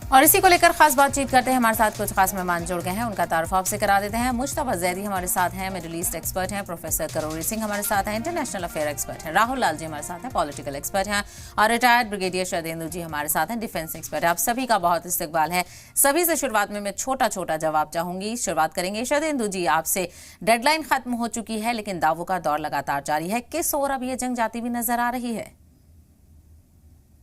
और इसी को लेकर खास बातचीत करते हैं। हमारे साथ कुछ खास मेहमान जुड़ गए हैं, उनका तारुफ आपसे करा देते हैं। मुश्तबा जैदी हमारे साथ हैं, मिडिल ईस्ट एक्सपर्ट हैं। प्रोफेसर करोरी सिंह हमारे साथ हैं, इंटरनेशनल अफेयर एक्सपर्ट हैं। राहुल लाल जी हमारे साथ हैं, पॉलिटिकल एक्सपर्ट हैं। और रिटायर्ड ब्रिगेडियर शरदेंदु जी हमारे साथ हैं, डिफेंस एक्सपर्ट है। आप सभी का बहुत इस्तकबाल है। सभी से शुरुआत में मैं छोटा छोटा जवाब चाहूंगी। शुरुआत करेंगे शरदेंदु जी आपसे। डेडलाइन खत्म हो चुकी है लेकिन दावों का दौर लगातार जारी है। किस ओर अब ये जंग जाती हुई नजर आ रही है?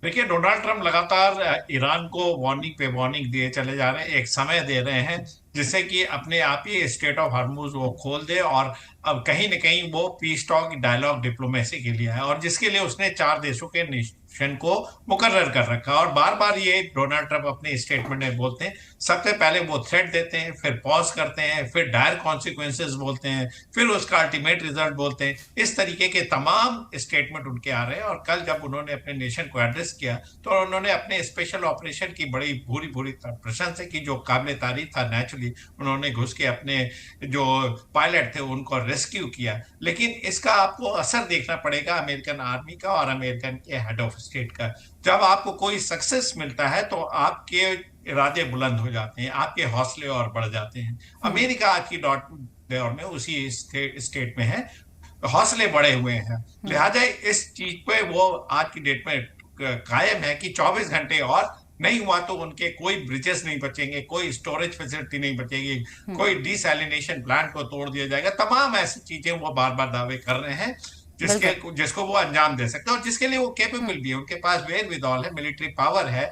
देखिए, डोनाल्ड ट्रंप लगातार ईरान को वार्निंग पे वार्निंग दिए चले जा रहे हैं, एक समय दे रहे हैं जिससे कि अपने आप ही स्टेट ऑफ हॉर्मुज वो खोल दे और अब कहीं न कहीं वो पीस टॉक डायलॉग डिप्लोमेसी के लिए है और जिसके लिए उसने 4 देशों के नेशन को मुकर्रर कर रखा। और बार बार ये डोनाल्ड ट्रंप अपने स्टेटमेंट में बोलते हैं। सबसे पहले वो थ्रेट देते हैं, फिर पॉज करते हैं, फिर डायर कॉन्सिक्वेंसेज बोलते हैं, फिर उसका अल्टीमेट रिजल्ट बोलते हैं। इस तरीके के तमाम स्टेटमेंट उनके आ रहे हैं। और कल जब उन्होंने अपने नेशन को एड्रेस किया तो उन्होंने अपने स्पेशल ऑपरेशन की बड़ी भूरी भूरी प्रशंसा की, जो काबिल तारीफ था। नेचुरली उन्होंने घुस के अपने जो पायलट थे उनको रेस्क्यू किया, लेकिन इसका आपको असर देखना पड़ेगा अमेरिकन आर्मी का और अमेरिकन के हेड ऑफ स्टेट का। जब आपको कोई सक्सेस मिलता है तो आपके इरादे बुलंद हो जाते हैं, आपके हौसले और बढ़ जाते हैं। अमेरिका आज की दौर में उसी स्टेट में है, हौसले बढ़े हुए हैं। लिहाजा इस चीज पे वो आज की डेट में कायम है कि 24 घंटे और नहीं हुआ तो उनके कोई ब्रिजेस नहीं बचेंगे, कोई स्टोरेज फैसिलिटी नहीं बचेगी, कोई डिसैलिनेशन प्लांट को तोड़ दिया जाएगा। तमाम ऐसी चीजें वो बार बार दावे कर रहे हैं जिसको वो अंजाम दे सकते हैं और जिसके लिए वो केपेबल भी है। उनके पास वेयर विदॉल है, मिलिट्री पावर है,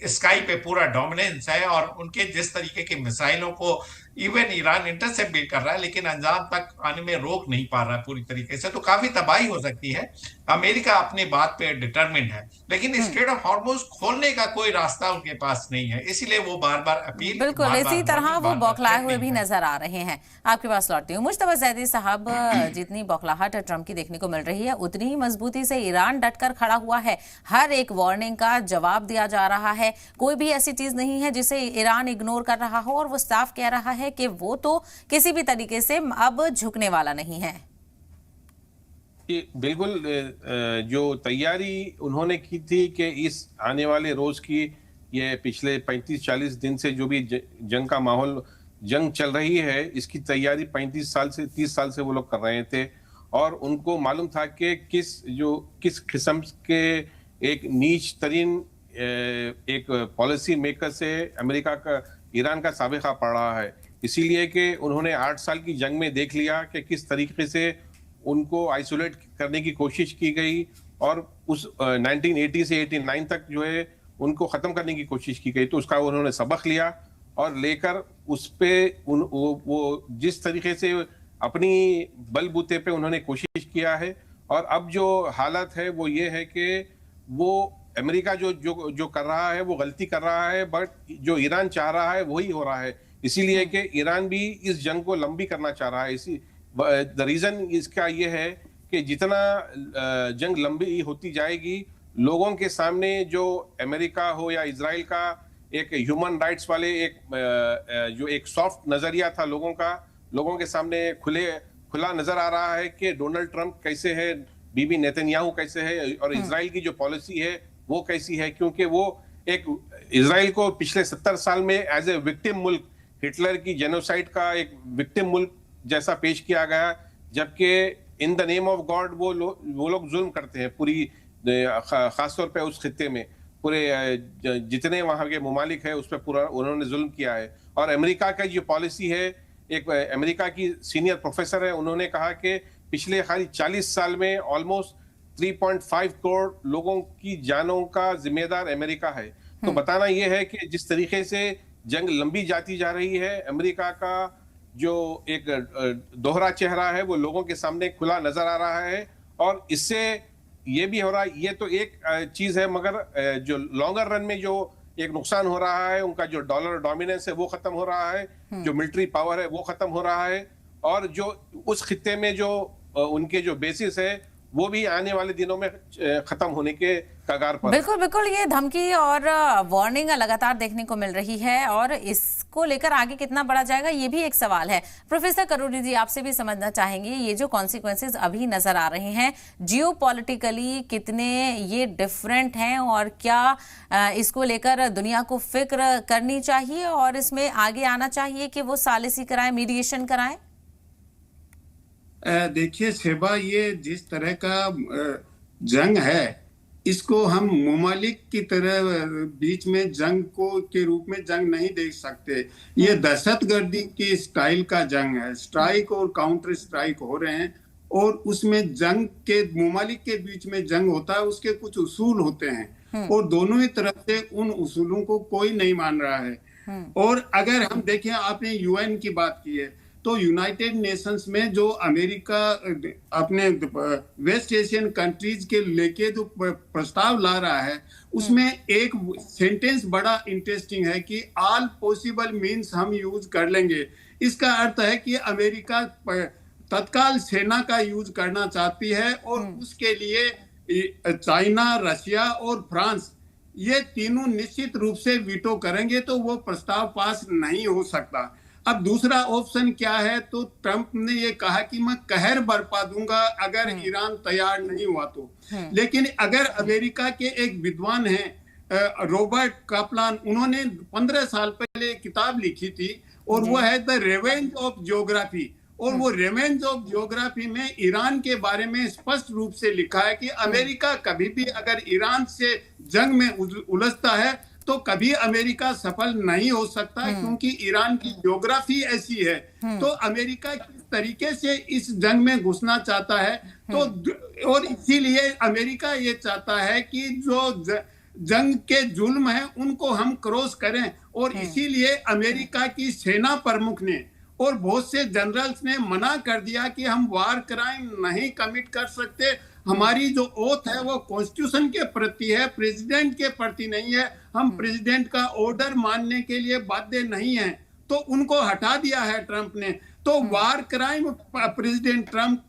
स्काई पे पूरा डोमिनेंस है और उनके जिस तरीके की मिसाइलों को इवन ईरान इंटरसेप्ट भी कर रहा है लेकिन अंजाम तक आने में रोक नहीं पा रहा है पूरी तरीके से, तो काफी तबाही हो सकती है। अमेरिका अपनी बात पे डिटरमिन्ड है लेकिन स्ट्रेट ऑफ हॉर्मुज खोलने का कोई रास्ता उनके पास नहीं है, इसीलिए वो बार बार अपील, बिल्कुल इसी तरह वो बौखलाए हुए भी नजर आ रहे हैं। आपके पास लौटती हूँ। मुश्तबा जैदी साहब, जितनी बौखलाहट ट्रंप की देखने को मिल रही है उतनी ही मजबूती से ईरान डटकर खड़ा हुआ है। हर एक वार्निंग का जवाब दिया जा रहा है। कोई भी ऐसी चीज नहीं है जिसे ईरान इग्नोर कर रहा हो और वो साफ कह रहा है कि वो तो किसी भी तरीके से अब झुकने वाला नहीं है। बिल्कुल, जो तैयारी उन्होंने की थी कि इस आने वाले रोज की, ये पिछले 35-40 दिन से जो भी जंग का माहौल, जंग चल रही है, इसकी तैयारी 35 साल से 30 साल से वो लोग कर रहे थे। और उनको मालूम था कि किस किस्म के एक नीच तरीन एक पॉलिसी मेकर से अमेरिका का, ईरान का साबिका पड़ रहा है। इसीलिए कि उन्होंने 8 साल की जंग में देख लिया कि किस तरीके से उनको आइसोलेट करने की कोशिश की गई और उस 1980 से 89 तक जो है उनको खत्म करने की कोशिश की गई। तो उसका उन्होंने सबक लिया और लेकर उस पे वो जिस तरीके से अपनी बलबूते पे उन्होंने कोशिश किया है। और अब जो हालत है वो ये है कि वो अमेरिका जो जो जो कर रहा है वो गलती कर रहा है, बट जो ईरान चाह रहा है वही हो रहा है। इसीलिए कि ईरान भी इस जंग को लंबी करना चाह रहा है। इसी द रीजन इसका ये है कि जितना जंग लंबी होती जाएगी, लोगों के सामने जो अमेरिका हो या इजराइल का एक ह्यूमन राइट्स वाले जो एक सॉफ्ट नजरिया था लोगों के सामने खुला नजर आ रहा है कि डोनाल्ड ट्रंप कैसे है, बीबी नेतन्याहू कैसे है और इजराइल की जो पॉलिसी है वो कैसी है। क्योंकि वो एक इजराइल को पिछले 70 साल में एज ए विक्टिम मुल्क, हिटलर की जेनोसाइड का एक विक्टिम मुल्क जैसा पेश किया गया, जबकि in the name of God वो लोग जुल्म करते हैं पूरी, खासतौर पे उस खित्ते में पूरे जितने वहां के मुमालिक है उस पर पूरा उन्होंने जुल्म किया है। और अमेरिका का जो पॉलिसी है, एक अमेरिका की सीनियर प्रोफेसर है, उन्होंने कहा कि पिछले खाली 40 साल में ऑलमोस्ट 3.5 करोड़ लोगों की जानों का जिम्मेदार अमेरिका है। तो बताना यह है कि जिस तरीके से जंग लंबी जाती जा रही है, अमेरिका का जो एक दोहरा चेहरा है वो लोगों के सामने खुला नजर आ रहा है। और इससे ये भी हो रहा है, ये तो एक चीज है, मगर जो लॉन्गर रन में जो एक नुकसान हो रहा है, उनका जो डॉलर डोमिनेंस है वो खत्म हो रहा है, जो मिलिट्री पावर है वो खत्म हो रहा है, और जो उस खित्ते में जो उनके जो बेसिस है वो भी आने वाले दिनों में खत्म होने के कगार पर। बिल्कुल बिल्कुल, ये धमकी और वार्निंग लगातार देखने को मिल रही है और इस इसको लेकर आगे कितना बढ़ा जाएगा, ये भी एक सवाल है। प्रोफेसर करोरी जी, आपसे भी समझना चाहेंगे, ये जो कॉन्सिक्वेंसेज अभी नजर आ रहे हैं जियोपॉलिटिकली कितने ये डिफरेंट हैं, और क्या इसको लेकर दुनिया को फिक्र करनी चाहिए और इसमें आगे आना चाहिए कि वो सालिसी कराएं, मीडिएशन कराएं? देखिए शेबा, ये जिस तरह का जंग है, इसको हम ममालिक की तरह बीच में जंग को के रूप में जंग नहीं देख सकते। ये दहशतगर्दी की स्टाइल का जंग है। स्ट्राइक और काउंटर स्ट्राइक हो रहे हैं, और उसमें जंग के ममालिक के बीच में जंग होता है, उसके कुछ उसूल होते हैं, और दोनों ही तरफ से उन उसूलों को कोई नहीं मान रहा है। और अगर हम देखें, आपने यूएन की बात की है, तो यूनाइटेड नेशंस में जो अमेरिका अपने वेस्ट एशियन कंट्रीज के लेके जो प्रस्ताव ला रहा है, उसमें एक सेंटेंस बड़ा इंटरेस्टिंग है कि ऑल पॉसिबल मीन्स हम यूज कर लेंगे। इसका अर्थ है कि अमेरिका तत्काल सेना का यूज करना चाहती है, और उसके लिए चाइना, रशिया और फ्रांस, ये तीनों निश्चित रूप से वीटो करेंगे, तो वो प्रस्ताव पास नहीं हो सकता। अब दूसरा ऑप्शन क्या है, तो ट्रंप ने ये कहा कि मैं कहर बरपा दूंगा अगर ईरान तैयार नहीं हुआ तो। लेकिन अगर अमेरिका के एक विद्वान हैं रॉबर्ट कापलान, उन्होंने 15 साल पहले किताब लिखी थी, और वो है द रिवेंज ऑफ जियोग्राफी। और वो रिवेंज ऑफ जियोग्राफी में ईरान के बारे में स्पष्ट रूप से लिखा है कि अमेरिका कभी भी अगर ईरान से जंग में उलझता है तो कभी अमेरिका सफल नहीं हो सकता, क्योंकि ईरान की ज्योग्राफी ऐसी है। तो अमेरिका किस तरीके से इस जंग में घुसना चाहता है, तो और इसीलिए अमेरिका ये चाहता है कि जो जंग के जुल्म है उनको हम क्रॉस करें, और इसीलिए अमेरिका की सेना प्रमुख ने और बहुत से जनरल्स ने मना कर दिया कि हम वार क्राइम नहीं कमिट कर सकते। हमारी जो ओथ है वो कॉन्स्टिट्यूशन के प्रति है, प्रेसिडेंट के प्रति नहीं है। हम प्रेसिडेंट का ऑर्डर मानने के लिए बाध्य नहीं हैं। तो उनको हटा दिया है ट्रंप ने। तो वार क्राइम प्रेसिडेंट ट्रंप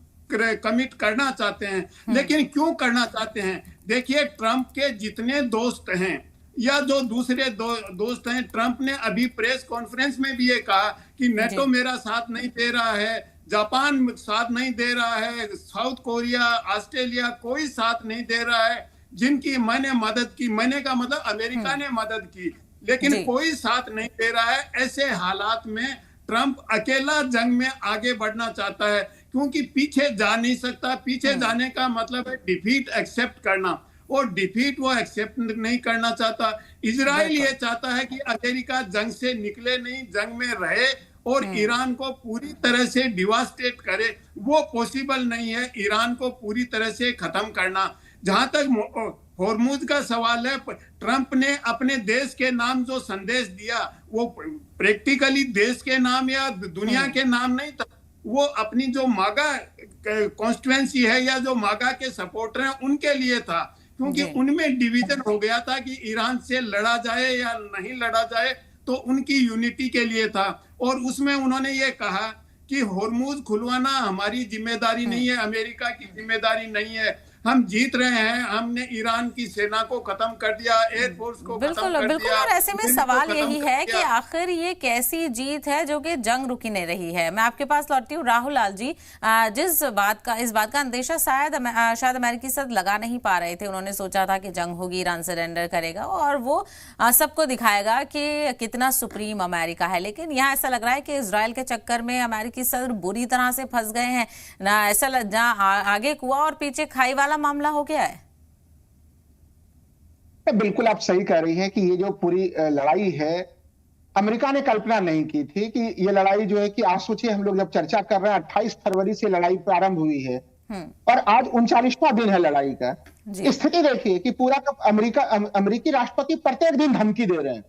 कमिट करना चाहते हैं, लेकिन क्यों करना चाहते हैं? देखिए, ट्रंप के जितने दोस्त हैं या जो दूसरे दोस्त हैं, ट्रंप ने अभी प्रेस कॉन्फ्रेंस में भी ये कहा कि नेटो मेरा साथ नहीं दे रहा है, जापान साथ नहीं दे रहा है, साउथ कोरिया, ऑस्ट्रेलिया कोई साथ नहीं दे रहा है। जिनकी मैंने मदद की, मैंने का मतलब अमेरिका ने मदद की, लेकिन कोई साथ नहीं दे रहा है। ऐसे हालात में ट्रंप अकेला जंग में आगे बढ़ना चाहता है, क्योंकि पीछे जा नहीं सकता। पीछे जाने का मतलब है डिफीट एक्सेप्ट करना, और डिफीट वो एक्सेप्ट नहीं करना चाहता। इजराइल ये चाहता है कि अमेरिका जंग से निकले नहीं, जंग में रहे और ईरान को पूरी तरह से डिवास्टेट करे। वो पॉसिबल नहीं है ईरान को पूरी तरह से खत्म करना। जहां तक होर्मुज का सवाल है, ट्रंप ने अपने देश के नाम जो संदेश दिया वो प्रैक्टिकली देश के नाम या दुनिया के नाम नहीं था। वो अपनी जो मागा कॉन्स्टिट्यूएंसी है या जो मागा के सपोर्टर हैं उनके लिए था, क्योंकि उनमें डिवीजन हो गया था कि ईरान से लड़ा जाए या नहीं लड़ा जाए, तो उनकी यूनिटी के लिए था। और उसमें उन्होंने ये कहा कि होर्मुज खुलवाना हमारी जिम्मेदारी नहीं है, अमेरिका की जिम्मेदारी नहीं है। हम जीत रहे हैं, हमने ईरान की सेना को खत्म कर दिया, एयरफोर्स को खत्म कर बिल्कुल। दिया। और ऐसे में सवाल यही है कि आखिर ये कैसी जीत है जो कि जंग रुकी नहीं रही है। मैं आपके पास लौटती हूँ राहुल लाल जी। इस बात का अंदेशा शायद अमेरिकी सद लगा नहीं पा रहे थे। उन्होंने सोचा था कि जंग होगी, ईरान सरेंडर करेगा और वो सबको दिखाएगा कि कितना सुप्रीम अमेरिका है। लेकिन यहाँ ऐसा लग रहा है कि इजराइल के चक्कर में अमेरिकी सदर बुरी तरह से फंस गए हैं ना। ऐसा आगे कुआं और पीछे खाई वाला मामला हो गया है। बिल्कुल आप सही कह रही हैं कि ये जो पूरी लड़ाई है, अमेरिका ने कल्पना नहीं की थी कि ये लड़ाई जो है कि आज सोचिए, हम लोग जब चर्चा कर रहे हैं 28 फरवरी से लड़ाई प्रारंभ हुई है और आज 39वां दिन है लड़ाई का। स्थिति देखिए कि पूरा अमेरिकी राष्ट्रपति प्रत्येक दिन धमकी दे रहे हैं।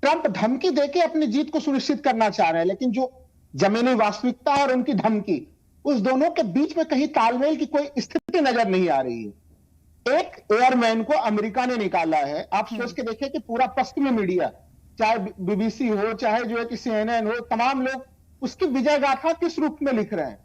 ट्रंप धमकी देके अपनी जीत को सुनिश्चित करना चाह रहे हैं, लेकिन जो जमीनी वास्तविकता और उनकी धमकी, उस दोनों के बीच में कहीं तालमेल की कोई स्थिति नजर नहीं आ रही है। एक एयरमैन को अमेरिका ने निकाला है। आप सोच के देखिए कि पूरा पश्चिमी मीडिया, चाहे बीबीसी हो, चाहे जो है कि CNN हो, तमाम लोग उसकी विजय गाथा किस रूप में लिख रहे हैं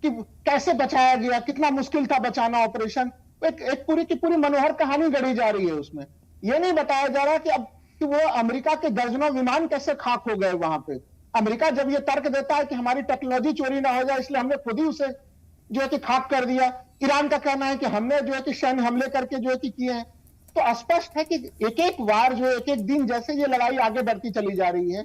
कि कैसे बचाया गया, कितना मुश्किल था बचाना ऑपरेशन। एक पूरी की पूरी मनोहर कहानी गढ़ी जा रही है। उसमें यह नहीं बताया जा रहा कि अब कि वो अमेरिका के दर्जनों विमान कैसे खाक हो गए वहां पे। अमेरिका जब ये तर्क देता है कि हमारी टेक्नोलॉजी चोरी ना हो जाए इसलिए हमने खुद ही उसे जो है कि खाक कर दिया। ईरान का कहना है कि हमने जो है कि सैन्य हमले करके जो है कि किए हैं। तो स्पष्ट है कि एक एक बार जो एक एक दिन जैसे ये लड़ाई आगे बढ़ती चली जा रही है,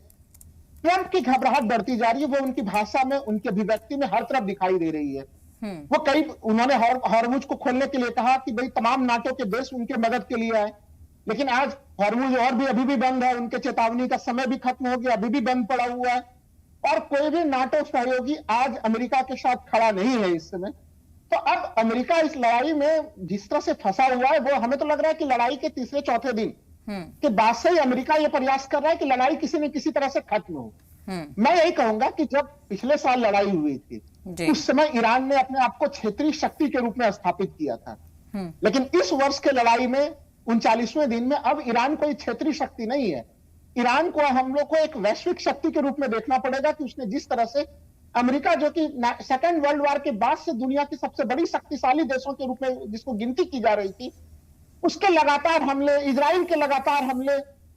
ट्रंप की घबराहट बढ़ती जा रही है, वो उनकी भाषा में, उनकी अभिव्यक्ति में हर तरफ दिखाई दे रही है। वो उन्होंने हॉर्मुज को खोलने के लिए कहा कि भाई तमाम नाटो के देश उनके मदद के लिए आए, लेकिन आज हॉर्मुज और भी अभी भी बंद है, उनके चेतावनी का समय भी खत्म हो गया, अभी भी बंद पड़ा हुआ है और कोई भी नाटो सहयोगी आज अमेरिका के साथ खड़ा नहीं है इस समय। तो अब अमेरिका इस लड़ाई में जिस तरह से फंसा हुआ है, वो हमें तो लग रहा है कि लड़ाई के तीसरे चौथे दिन के बाद से ही अमेरिका ये प्रयास कर रहा है कि लड़ाई किसी न किसी तरह से खत्म हो। मैं यही कहूंगा कि जब पिछले साल लड़ाई हुई थी उस समय ईरान ने अपने आप को क्षेत्रीय शक्ति के रूप में स्थापित किया था, लेकिन इस वर्ष के लड़ाई में 39वें दिन में अब ईरान कोई क्षेत्रीय शक्ति नहीं है। ईरान को हम लोग को एक वैश्विक शक्ति के रूप में देखना पड़ेगा कि उसने जिस तरह से अमेरिका जो कि सेकेंड वर्ल्ड वॉर के बाद से दुनिया की सबसे बड़ी शक्तिशाली देशों के रूप में जिसको गिनती की जा रही थी, उसके लगातार हमले, इजराइल के लगातार हमले,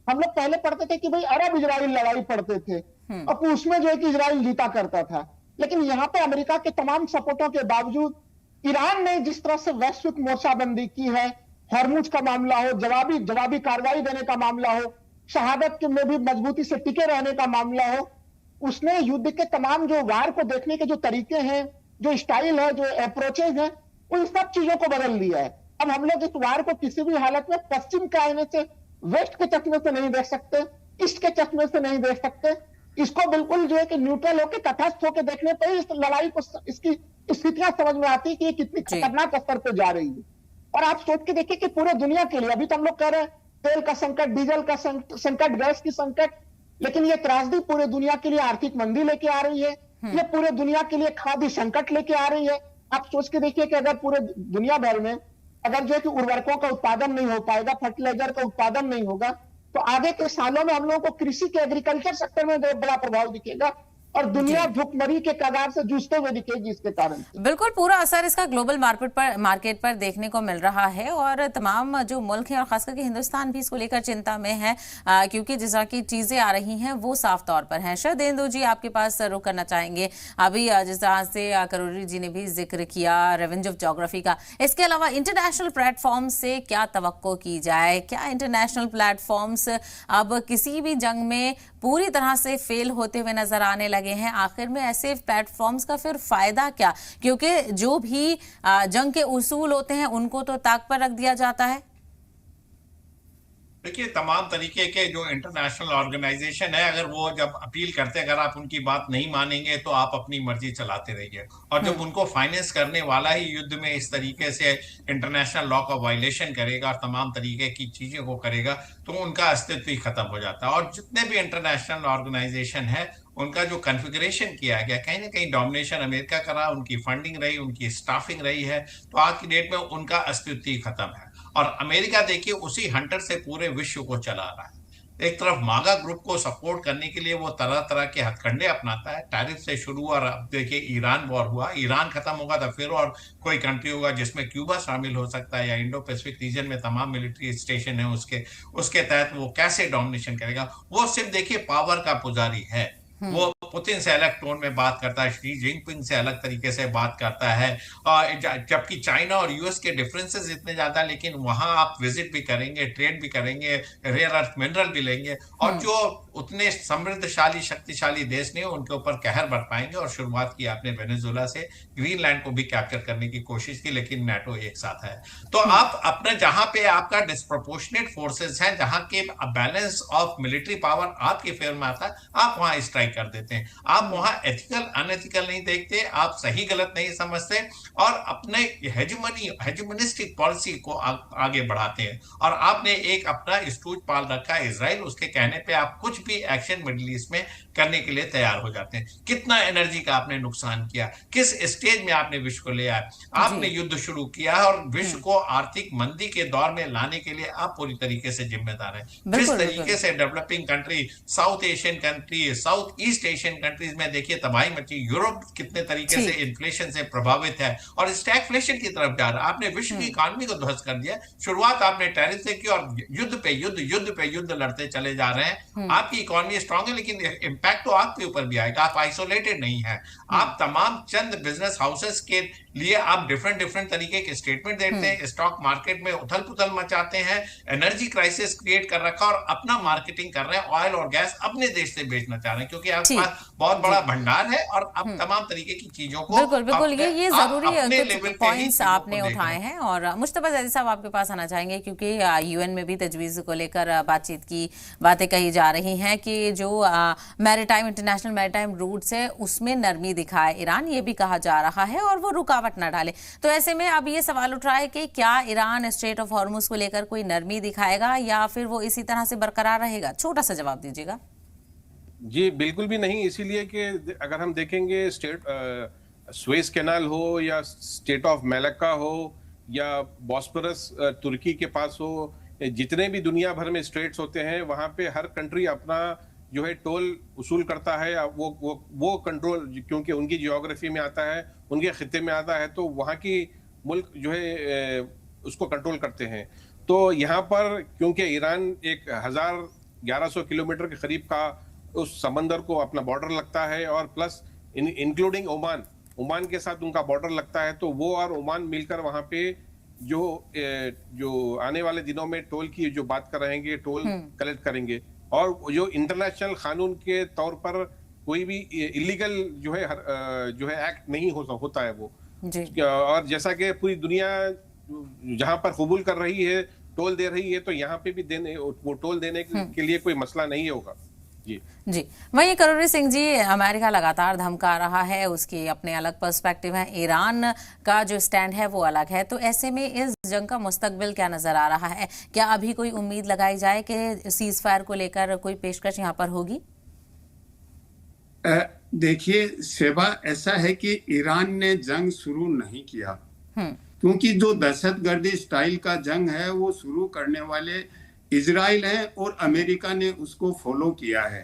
हम लोग पहले पढ़ते थे कि भाई अरब इजराइल लड़ाई पढ़ते थे और उसमें जो है कि इजराइल जीता करता था, लेकिन यहाँ पे अमेरिका के तमाम सपोर्टों के बावजूद ईरान ने जिस तरह से वैश्विक मोर्चाबंदी की है, हॉर्मुज का मामला हो, जवाबी कार्रवाई देने का मामला हो, शहादत में भी मजबूती से टिके रहने का मामला हो, उसने युद्ध के तमाम जो वार को देखने के जो तरीके हैं, जो स्टाइल है, जो अप्रोचेज है, उन सब चीजों को बदल दिया है। अब हम लोग इस वार को किसी भी हालत में पश्चिम के आईने से, वेस्ट के चश्मे से नहीं देख सकते, ईस्ट के चश्मे से नहीं देख सकते। इसको बिल्कुल जो है कि न्यूट्रल होकर, तटस्थ होकर देखने पर इस लड़ाई को, इसकी स्थितियां समझ में आती है कि ये कितनी खतरनाक स्तर पर जा रही है। और आप सोच के देखिए कि पूरे दुनिया के लिए, अभी तो हम लोग कह रहे हैं तेल का संकट, डीजल का संकट, गैस की संकट, लेकिन ये त्रासदी पूरे दुनिया के लिए आर्थिक मंदी लेके आ रही है, ये पूरे दुनिया के लिए खाद्य संकट लेके आ रही है। आप सोच के देखिए कि अगर पूरे दुनिया भर में अगर जो है कि उर्वरकों का उत्पादन नहीं हो पाएगा, फर्टिलाइजर का उत्पादन नहीं होगा, तो आगे के सालों में हम लोगों को कृषि के, एग्रीकल्चर सेक्टर में बड़ा प्रभाव दिखेगा और दुनिया भुखमरी के कगार से जूझते हुए दिखेगी इसके कारण। बिल्कुल, पूरा असर इसका ग्लोबल मार्केट पर देखने को मिल रहा है और तमाम जो मुल्क हैं और खासकर के हिंदुस्तान भी इसको लेकर चिंता में है, क्योंकि जिस तरह की चीजें आ रही हैं वो साफ तौर पर हैं। शरदेंदु जी, आपके पास रुख करना चाहेंगे। अभी जिस तरह से करोरी जी ने भी जिक्र किया रेवेंज ऑफ ज्योग्राफी का, इसके अलावा इंटरनेशनल प्लेटफॉर्म से क्या तवक्को की जाए? क्या इंटरनेशनल प्लेटफॉर्म्स अब किसी भी जंग में पूरी तरह से फेल होते हुए नजर आने लगे हैं? आखिर में ऐसे प्लेटफॉर्म्स का फिर फायदा क्या? क्योंकि जो भी जंग के उसूल होते हैं उनको तो ताक पर रख दिया जाता है। देखिए, तमाम तरीके के जो इंटरनेशनल ऑर्गेनाइजेशन है, अगर वो जब अपील करते हैं, अगर आप उनकी बात नहीं मानेंगे तो आप अपनी मर्जी चलाते रहिए, और जब उनको फाइनेंस करने वाला ही युद्ध में इस तरीके से इंटरनेशनल लॉ का वायलेशन करेगा और तमाम तरीके की चीजों को करेगा, तो उनका अस्तित्व ही खत्म हो जाता है। और जितने भी इंटरनेशनल ऑर्गेनाइजेशन है, उनका जो कॉन्फ़िगरेशन किया गया, कहीं ना कहीं डोमिनेशन अमेरिका का रहा, उनकी फंडिंग रही, उनकी स्टाफिंग रही है, तो आज की डेट में उनका अस्तित्व ही खत्म है। और अमेरिका देखिए उसी हंटर से पूरे विश्व को चला रहा है। एक तरफ मागा ग्रुप को सपोर्ट करने के लिए वो तरह तरह के हथकंडे अपनाता है, टैरिफ से शुरू, और अब देखिए ईरान वॉर हुआ, ईरान खत्म होगा तो फिर और कोई कंट्री होगा जिसमें क्यूबा शामिल हो सकता है, या इंडो पैसिफिक रीजन में तमाम मिलिट्री स्टेशन है उसके तहत वो कैसे डोमिनेशन करेगा। वो सिर्फ देखिए पावर का पुजारी है, वो पुतिन से अलग टोन में बात करता है, शी जिनपिंग से अलग तरीके से बात करता है, जबकि चाइना और यूएस के डिफरेंसेस इतने ज्यादा, लेकिन वहां आप विजिट भी करेंगे, ट्रेड भी करेंगे, रेयर अर्थ मिनरल भी लेंगे, और जो उतने समृद्धशाली शक्तिशाली देश नहीं उनके ऊपर कहर बरपाएंगे। और शुरुआत की आपने वेनेजुएला से, ग्रीनलैंड को भी कैप्चर करने की कोशिश की, लेकिन नाटो एक साथ है। तो आप अपने जहां पे आपका डिस्प्रोपोर्शनेट फोर्सेस हैं, जहां के बैलेंस ऑफ मिलिट्री पावर आपके फेवर में आता है, आप वहां स्ट्राइक कर देते हैं। आप वहां एथिकल अनएथिकल नहीं देखते, आप सही गलत नहीं समझते, और अपने हेजेमोनिस्टिक पॉलिसी को आगे बढ़ाते हैं। और आपने एक अपना स्टूज पाल रखा है इजराइल, उसके कहने पे आप कुछ भी एक्शन मिडिल ईस्ट में करने के लिए तैयार हो जाते हैं। कितना एनर्जी का आपने नुकसान किया, किस स्टेज में आपने विश्व को ले आए, आपने युद्ध शुरू किया और विश्व को आर्थिक मंदी के दौर में लाने के लिए आप पूरी तरीके से जिम्मेदार हैं। जिस तरीके से developing country, south Asian country, south east Asian countries में देखिए तबाही मची, यूरोप कितने तरीके से इन्फ्लेशन से प्रभावित है और स्टैगफ्लेशन की तरफ जा रहा है। आपने विश्व की इकोनॉमी को ध्वस्त कर दिया। शुरुआत आपने टैरिफ से की और युद्ध पे युद्ध लड़ते चले जा रहे हैं। आपकी इकोनॉमी स्ट्रांग है लेकिन इम्पैक्ट तो आपके ऊपर भी आएगा। आप आइसोलेटेड नहीं है। आप तमाम चंद बिजनेस हाउसेस के लिए आप डिफरेंट तरीके के स्टेटमेंट देते हैं, स्टॉक मार्केट में उथल पुथल मचाते हैं, एनर्जी क्राइसिस क्रिएट कर रखा और अपना मार्केटिंग कर रहे हैं, ऑयल और गैस अपने देश से बेचना चाह रहे हैं क्योंकि आपके पास बहुत बड़ा भंडार है और अब तमाम तरीके की चीजों को बिल्कुल ये जरूरी कुछ पॉइंट्स आपने उठाए हैं। और मुस्तफा ज़ैदी साहब आपके पास आना चाहेंगे क्योंकि यूएन में भी तजवीज़ को लेकर बातचीत की बातें कही जा रही हैं कि जो मैरीटाइम इंटरनेशनल मैरीटाइम रूट्स है उसमें नरमी दिखाए ईरान, ये भी कहा जा रहा है और वो रुकावट ना डाले। तो ऐसे में अब ये सवाल उठ रहा है कि क्या ईरान स्ट्रेट ऑफ हॉर्मुज को लेकर कोई नरमी दिखाएगा या फिर वो इसी तरह से बरकरार रहेगा? छोटा सा जवाब दीजिएगा। जी बिल्कुल भी नहीं, इसीलिए कि अगर हम देखेंगे स्वेज कैनाल हो या स्टेट ऑफ मलक्का हो या बॉस्फोरस तुर्की के पास हो, जितने भी दुनिया भर में स्ट्रेट्स होते हैं वहां पे हर कंट्री अपना जो है टोल वसूल करता है। वो कंट्रोल क्योंकि उनकी जियोग्राफी में आता है, उनके खित्ते में आता है, तो वहाँ की मुल्क जो है उसको कंट्रोल करते हैं। तो यहाँ पर क्योंकि ईरान 1100 किलोमीटर के करीब का उस समंदर को अपना बॉर्डर लगता है और प्लस इंक्लूडिंग ओमान के साथ उनका बॉर्डर लगता है, तो वो और ओमान मिलकर वहाँ पे जो आने वाले दिनों में टोल की जो बात कर रहेंगे, टोल कलेक्ट करेंगे और जो इंटरनेशनल कानून के तौर पर कोई भी इलीगल जो है एक्ट नहीं होता है वो जी। और जैसा कि पूरी दुनिया जहां पर कबूल कर रही है, टोल दे रही है, तो यहाँ पे भी वो टोल देने के लिए कोई मसला नहीं होगा। जी वहीं करोरी सिंह जी, अमेरिका लगातार धमका रहा है, उसकी अपने अलग पर्सपेक्टिव है, ईरान का जो स्टैंड है वो अलग है। तो ऐसे में इस जंग का मुस्तकबिल क्या नजर आ रहा है? क्या अभी कोई उम्मीद लगाई जाए कि सीज फायर को लेकर कोई पेशकश यहाँ पर होगी? देखिए सेबा, ऐसा है कि ईरान ने जंग शुरू नहीं किया क्योंकि जो दहशतगर्दी स्टाइल का जंग है वो शुरू करने वाले इजराइल है और अमेरिका ने उसको फॉलो किया है।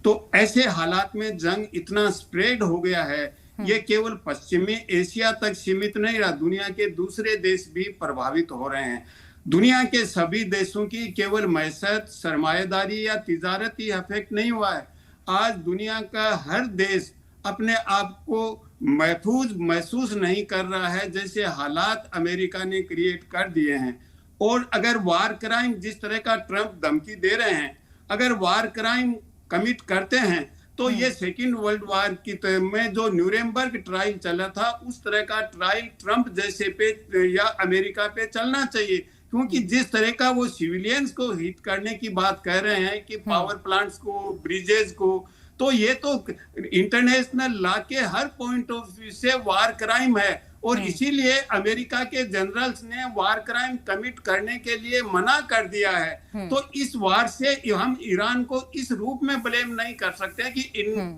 तो ऐसे हालात में जंग इतना स्प्रेड हो गया है, ये केवल पश्चिमी एशिया तक सीमित नहीं रहा, दुनिया के दूसरे देश भी प्रभावित हो रहे हैं। दुनिया के सभी देशों की केवल मैशत, सरमायादारी या तिजारत ही अफेक्ट नहीं हुआ है। आज दुनिया का हर देश अपने आप को महफूज महसूस नहीं कर रहा है, जैसे हालात अमेरिका ने क्रिएट कर दिए हैं। और अगर वार क्राइम, जिस तरह का ट्रंप धमकी दे रहे हैं, अगर वार क्राइम कमिट करते हैं तो ये सेकेंड वर्ल्ड वार की में जो न्यूरेमबर्ग ट्रायल चला था उस तरह का ट्रायल ट्रंप जैसे पे या अमेरिका पे चलना चाहिए, क्योंकि जिस तरह का वो सिविलियंस को हिट करने की बात कह रहे हैं कि पावर प्लांट्स को, ब्रिजेस को, तो ये तो इंटरनेशनल लॉ के हर पॉइंट ऑफ व्यू से वार क्राइम है। और इसीलिए अमेरिका के जनरल्स ने वार क्राइम कमिट करने के लिए मना कर दिया है। तो इस वार से हम ईरान को इस रूप में ब्लेम नहीं कर सकते कि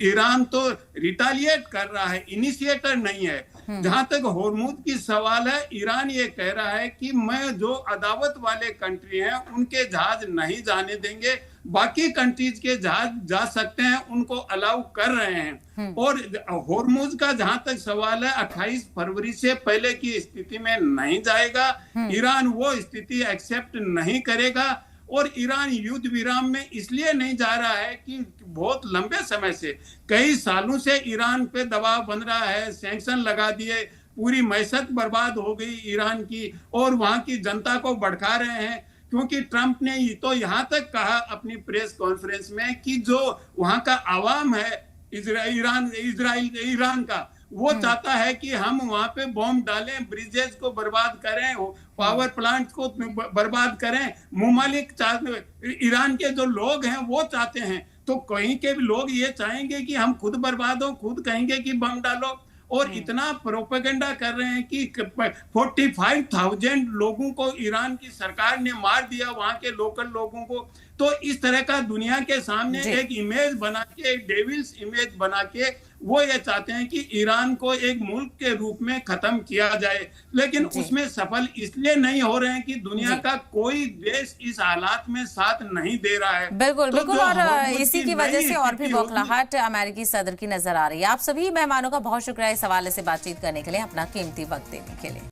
ईरान तो रिटालिएट कर रहा है, इनिशिएटर नहीं है। जहां तक होर्मुज की सवाल है, ईरान ये कह रहा है कि मैं जो अदावत वाले कंट्री हैं उनके जहाज नहीं जाने देंगे, बाकी कंट्रीज के जहाज जा सकते हैं, उनको अलाउ कर रहे हैं। और होर्मुज का जहां तक सवाल है, 28 फरवरी से पहले की स्थिति में नहीं जाएगा। ईरान वो स्थिति एक्सेप्ट नहीं करेगा। और ईरान युद्ध विराम में इसलिए नहीं जा रहा है कि बहुत लंबे समय से, कई सालों से ईरान पे दबाव बन रहा है, सैंक्शन लगा दिए, पूरी मैशत बर्बाद हो गई ईरान की, और वहां की जनता को भड़का रहे हैं। क्योंकि ट्रंप ने तो यहाँ तक कहा अपनी प्रेस कॉन्फ्रेंस में कि जो वहां का आवाम है ईरान का, वो चाहता है कि हम वहां पे बॉम्ब डालें, ब्रिजेस को बर्बाद करें, पावर प्लांट को बर्बाद करें। मुमालिक ईरान के जो लोग हैं वो चाहते हैं, तो कहीं के भी लोग ये चाहेंगे कि हम खुद बर्बाद हो, खुद कहेंगे कि बम डालो। और इतना प्रोपेगेंडा कर रहे हैं कि 45,000 लोगों को ईरान की सरकार ने मार दिया, वहां के लोकल लोगों को। तो इस तरह का दुनिया के सामने एक इमेज बना के, डेविल्स इमेज बना के वो ये चाहते हैं कि ईरान को एक मुल्क के रूप में खत्म किया जाए, लेकिन उसमें सफल इसलिए नहीं हो रहे हैं कि दुनिया का कोई देश इस हालात में साथ नहीं दे रहा है। बिल्कुल बिल्कुल, और इसी की वजह से और भी बौखलाहट अमेरिकी सदर की नजर आ रही है। आप सभी मेहमानों का बहुत शुक्रिया इस हवाले से बातचीत करने के लिए, अपना कीमती वक्त देने के लिए।